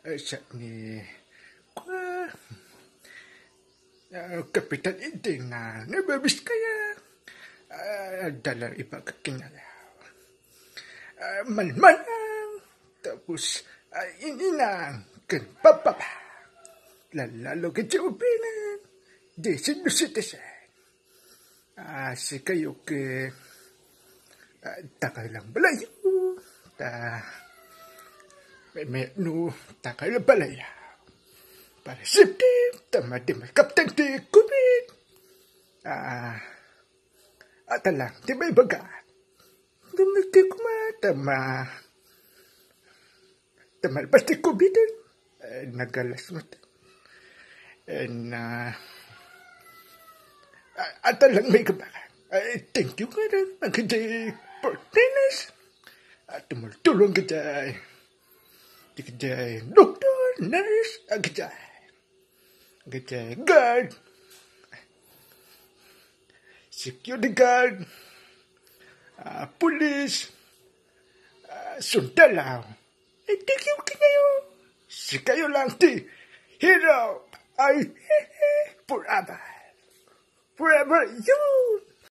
Siya ni Kapitan Inding na nababis kaya dala iba kakinalaw. Manmanang tapos ininang kan papapa. Lalo ka tiupinan. Di sinusitisan. Si kayo ke takay lang balayo. May takay lang balaya. Para safety, di kapten di kubit. At lang, di may bagat. Dumiti ko tamalpas di kubitan. Nagalas mo ta. At lang may kabagan. Thank you nga rin. Magkajay portinas. At tumultulong kajay. Di kajay doktor, nurse, kajay. Kajay guard. Security guard. Police. Sundalaw. Thank you kayo. Si kayo lang ti hero. Forever. Forever you.